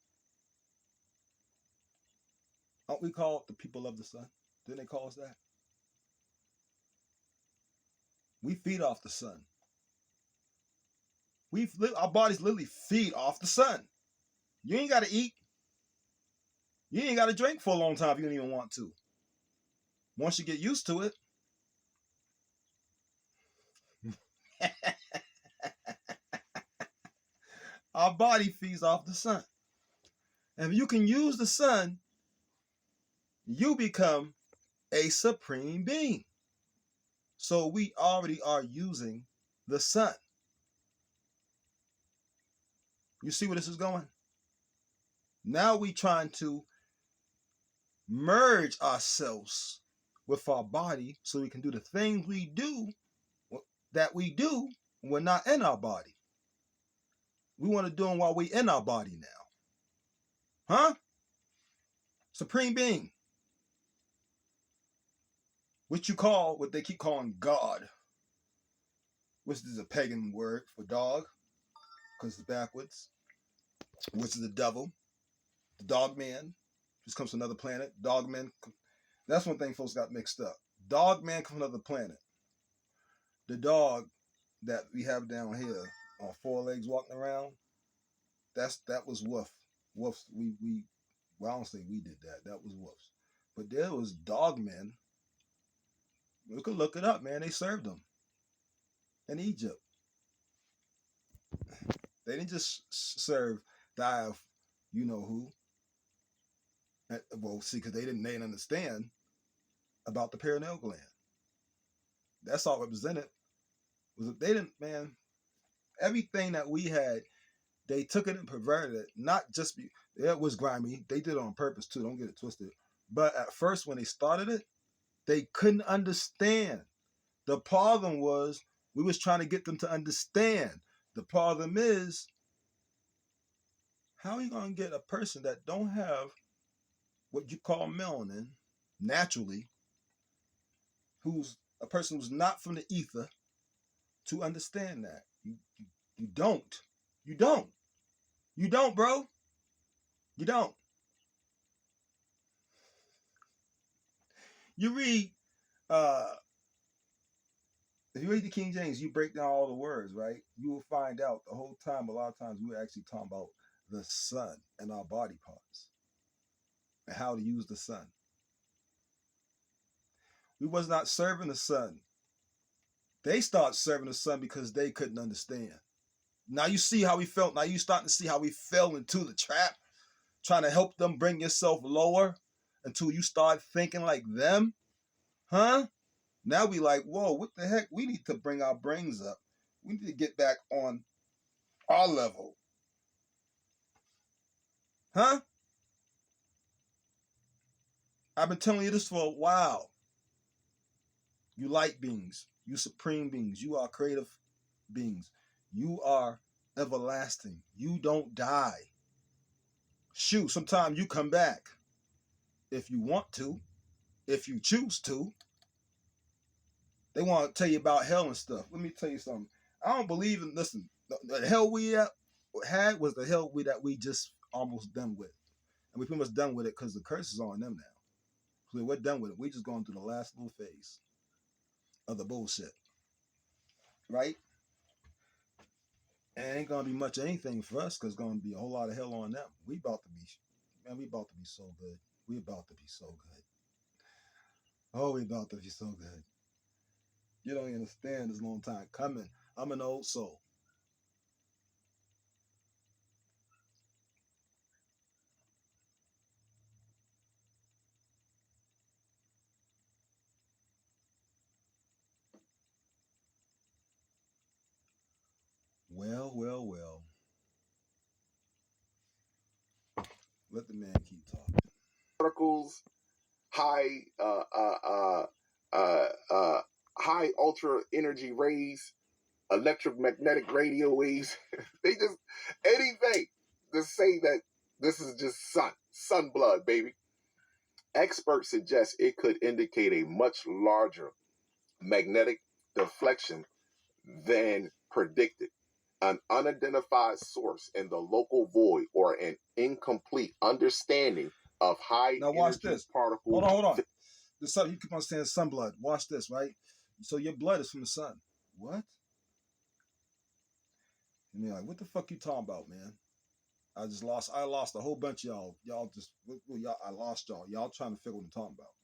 [SPEAKER 1] Aren't we called the people of the sun? Didn't they call us that? We feed off the sun. Our bodies literally feed off the sun. You ain't got to eat. You ain't got to drink for a long time if you don't even want to. Once you get used to it. Our body feeds off the sun. And if you can use the sun, you become a supreme being. So we already are using the sun. You see where this is going? Now we trying to merge ourselves with our body so we can do the things we do that we do when we're not in our body. We want to do them while we in our body now. Huh? Supreme being. What they keep calling God, which is a pagan word for dog, because it's backwards, which is the devil, the dog man, just comes from another planet. Dog man, that's one thing folks got mixed up. Dog man comes from another planet. The dog that we have down here on 4 legs walking around, that was Wolf. Wolf's, well, I don't say we did that. That was Wolf's. But there was dog men. You could look it up, man. They served them in Egypt. They didn't just serve the you know who. Well, see, because they didn't understand about the pineal gland. That's all represented. They didn't, man. Everything that we had, they took it and perverted it. Not just it was grimy. They did it on purpose too. Don't get it twisted. But at first, when they started it, they couldn't understand. The problem was we was trying to get them to understand. The problem is, how are you going to get a person that don't have what you call melanin naturally, who's a person who's not from the ether, to understand that? You don't. You don't. You don't, bro. You don't. You read If you read the King James, you break down all the words, right? You will find out the whole time, a lot of times, we're actually talking about the sun and our body parts and how to use the sun. We was not serving the sun. They started serving the sun because they couldn't understand. Now you see how we felt. Now you starting to see how we fell into the trap, trying to help them bring yourself lower until you start thinking like them, huh? Now we like, whoa, what the heck? We need to bring our brains up. We need to get back on our level, huh? I've been telling you this for a while. You light beings, you supreme beings, you are creative beings, you are everlasting. You don't die. Shoot, sometimes you come back if you want to, if you choose to. They want to tell you about hell and stuff. Let me tell you something. I don't believe in, listen, the hell we had was the hell that we just almost done with. And we pretty much done with it because the curse is on them now. So we're done with it. We're just going through the last little phase of the bullshit. Right? And it ain't going to be much of anything for us because it's going to be a whole lot of hell on them. We about to be so good. We about to be so good. Oh, we about to be so good. You don't understand this long time coming. I'm an old soul. Well. Let the man keep talking.
[SPEAKER 7] Particles, high high ultra energy rays, electromagnetic radio waves. They just anything to say that this is just sun blood, baby. Experts suggest it could indicate a much larger magnetic deflection than predicted, an unidentified source in the local void, or an incomplete understanding of high
[SPEAKER 1] now watch
[SPEAKER 7] energy
[SPEAKER 1] this.
[SPEAKER 7] particles.
[SPEAKER 1] Hold on. This something you keep on saying sun blood. Watch this, right? So your blood is from the sun. What? And you're like, what the fuck you talking about, man? I lost a whole bunch of y'all. I lost y'all. Y'all trying to figure what I'm talking about.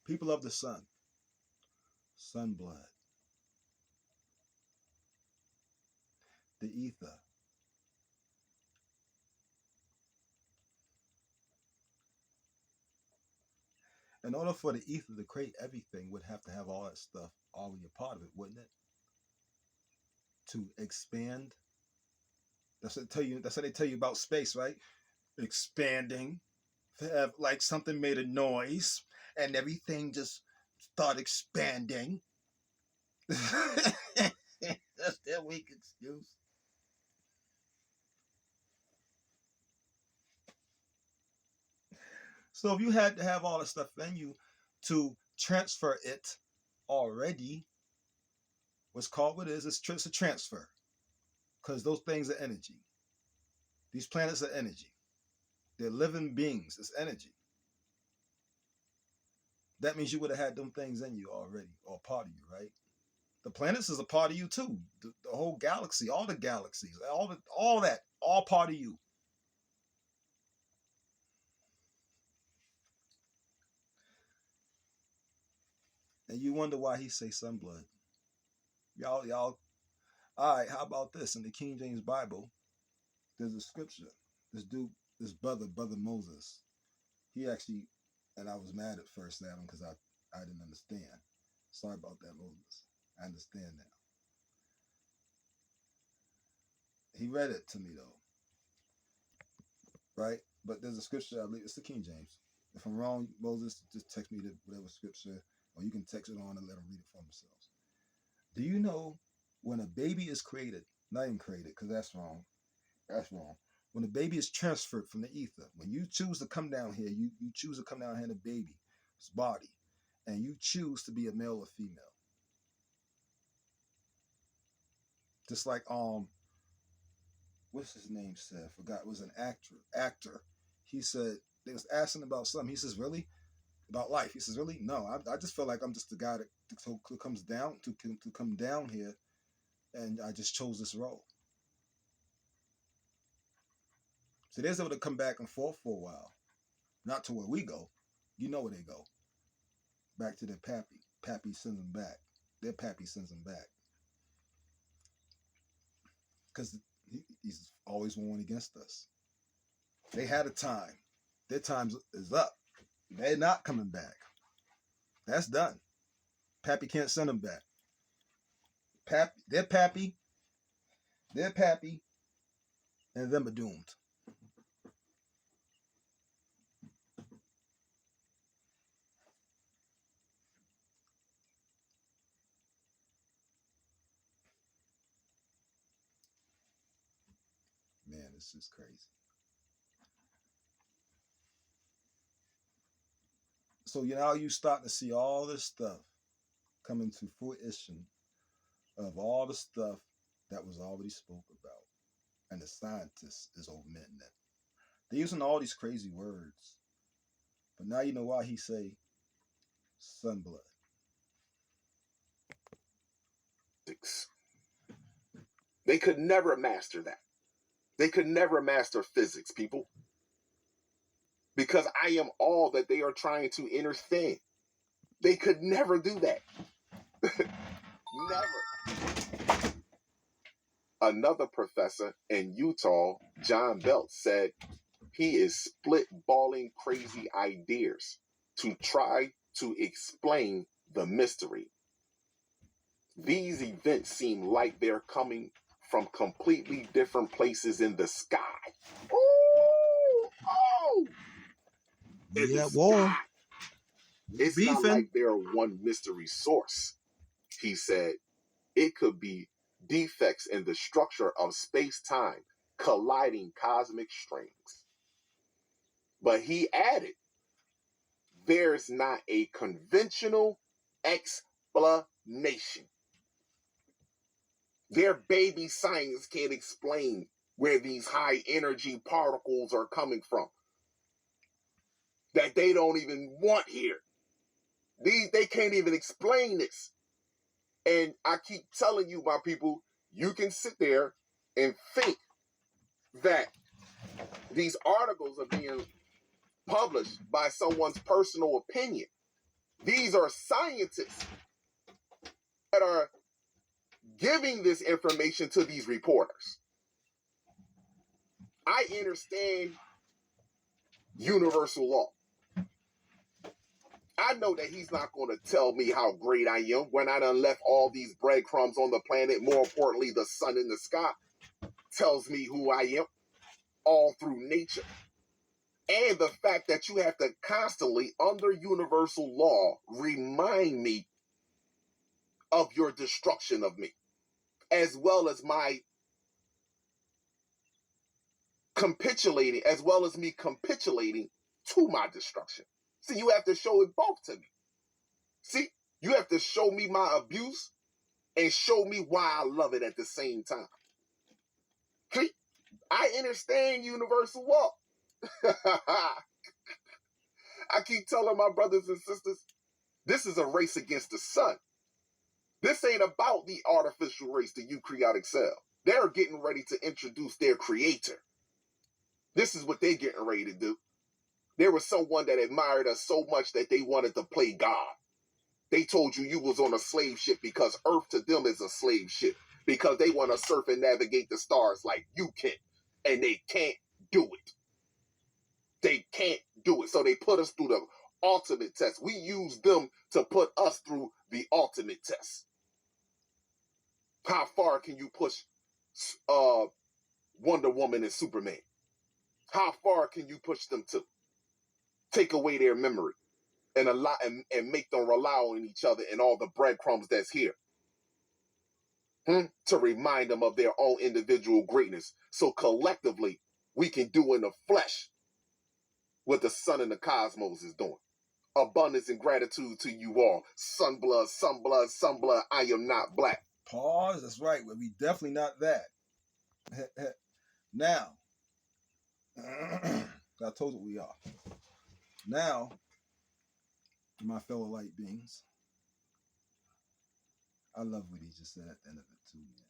[SPEAKER 1] People of the sun. Sun blood. The ether. In order for the ether to create everything, would have to have all that stuff already a part of it, wouldn't it? To expand. That's what they tell you about space, right? Expanding. To have like something made a noise and everything just start expanding. That's their weak excuse. So if you had to have all the stuff in you to transfer it already, what's called what is, it's a transfer. Because those things are energy. These planets are energy. They're living beings. It's energy. That means you would have had them things in you already, or a part of you, right? The planets is a part of you too. The whole galaxy, all the galaxies, all that, all part of you. And you wonder why he say sunblood. Y'all. All right, how about this? In the King James Bible, there's a scripture. This brother Moses, he actually, and I was mad at first at him because I didn't understand. Sorry about that, Moses. I understand now. He read it to me though, right? But there's a scripture, I believe it's the King James. If I'm wrong, Moses, just text me whatever scripture, or you can text it on and let them read it for themselves. Do you know when a baby is created, not even created, because that's wrong. That's wrong. When a baby is transferred from the ether, when you choose to come down here, you choose to come down here in a baby's body, and you choose to be a male or female. Just like what's his name said? I forgot. It was an actor. He said they was asking about something. He says, really? about life. He says, really? No, I just feel like I'm just the guy that comes down to come down here, and I just chose this role. So they're able to come back and forth for a while, not to where we go. You know where they go. Back to their pappy. Pappy sends them back. Their pappy sends them back. Because he's always won against us. They had a time. Their time is up. They're not coming back. That's done. Pappy can't send them back. Their pappy, and them are doomed. Man, this is crazy. So now you starting to see all this stuff coming to fruition of all the stuff that was already spoke about. And the scientists is omitting it. They're using all these crazy words. But now you know why he say sunblood.
[SPEAKER 7] They could never master that. They could never master physics, people. Because I am all that they are trying to understand. They could never do that. Never. Another professor in Utah, John Belt, said he is split-balling crazy ideas to try to explain the mystery. These events seem like they're coming from completely different places in the sky. Oh!
[SPEAKER 1] Yeah, boy.
[SPEAKER 7] It's not like they're one mystery source. He said it could be defects in the structure of space-time colliding cosmic strings. But he added, there's not a conventional explanation. Their baby science can't explain where these high energy particles are coming from. That they don't even want here. They can't even explain this. And I keep telling you, my people, you can sit there and think that these articles are being published by someone's personal opinion. These are scientists that are giving this information to these reporters. I understand universal law. I know that he's not going to tell me how great I am when I done left all these breadcrumbs on the planet. More importantly, the sun in the sky tells me who I am all through nature. And the fact that you have to constantly, under universal law, remind me of your destruction of me, as well as my capitulating, as well as me capitulating to my destruction. See, you have to show it both to me. See, you have to show me my abuse and show me why I love it at the same time. See, I understand universal law. I keep telling my brothers and sisters, this is a race against the sun. This ain't about the artificial race, the eukaryotic cell. They're getting ready to introduce their creator. This is what they're getting ready to do. There was someone that admired us so much that they wanted to play God. They told you was on a slave ship because Earth to them is a slave ship. Because they want to surf and navigate the stars like you can. And they can't do it. They can't do it. So they put us through the ultimate test. We use them to put us through the ultimate test. How far can you push Wonder Woman and Superman? How far can you push them to? Take away their memory and make them rely on each other and all the breadcrumbs that's here. To remind them of their own individual greatness. So collectively, we can do in the flesh what the sun and the cosmos is doing. Abundance and gratitude to you all. Sunblood, sunblood, sunblood, I am not black.
[SPEAKER 1] Pause, that's right. We definitely not that. Now, I told you we are. Now, my fellow light beings. I love what he just said at the end of it too, man.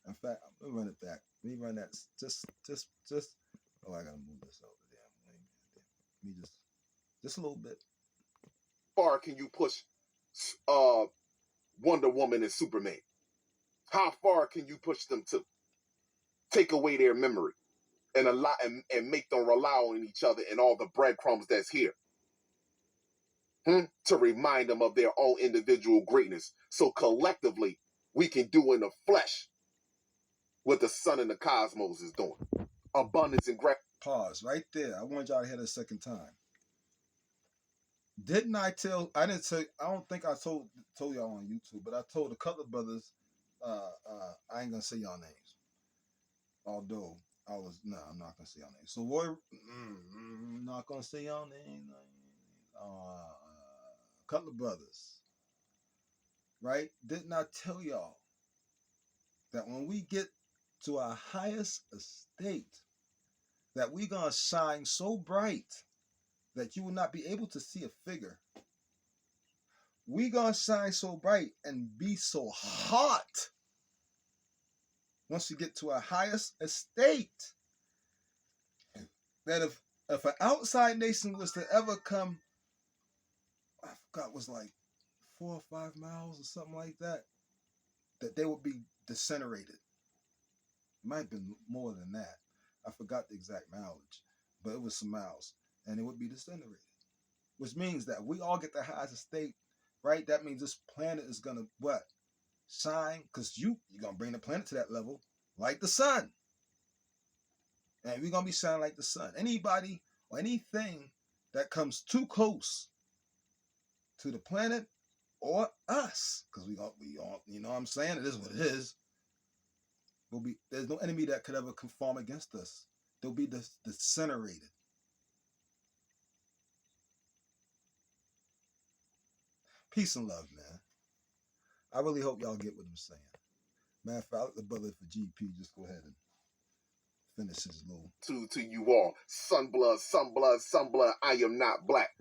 [SPEAKER 1] In fact, I'm gonna run it back. Let me run that just. Oh, I gotta move this over there. Let me just a little bit.
[SPEAKER 7] How far can you push Wonder Woman and Superman? How far can you push them to take away their memory and allow and make them rely on each other and all the breadcrumbs that's here? To remind them of their own individual greatness. So collectively, we can do in the flesh what the sun and the cosmos is doing. Abundance and gratitude.
[SPEAKER 1] Pause right there. I want y'all to hear the second time. Didn't I tell? I didn't say. I don't think I told y'all on YouTube, but I told a couple of brothers. I ain't gonna say y'all names. Although I'm not gonna say y'all names. So Roy, not gonna say y'all names. A couple of brothers, right? Didn't I tell y'all that when we get to our highest estate, that we gonna shine so bright that you will not be able to see a figure. We gonna shine so bright and be so hot once we get to our highest estate that if an outside nation was to ever come, I forgot, was like 4 or 5 miles or something like that, that they would be disintegrated. It might have been more than that. I forgot the exact mileage, but it was some miles, and it would be disintegrated. Which means that we all get the highest estate, right? That means this planet is gonna what? Shine, because you're gonna bring the planet to that level, like the sun. And we're gonna be shining like the sun. Anybody or anything that comes too close to the planet or us, because we all, you know what I'm saying? It is what it is. There's no enemy that could ever conform against us. They'll be disintegrated. Peace and love, man. I really hope y'all get what I'm saying. Matter of fact, I'll let the brother for GP just go ahead and finish his little.
[SPEAKER 7] To you all, sunblood, I am not black.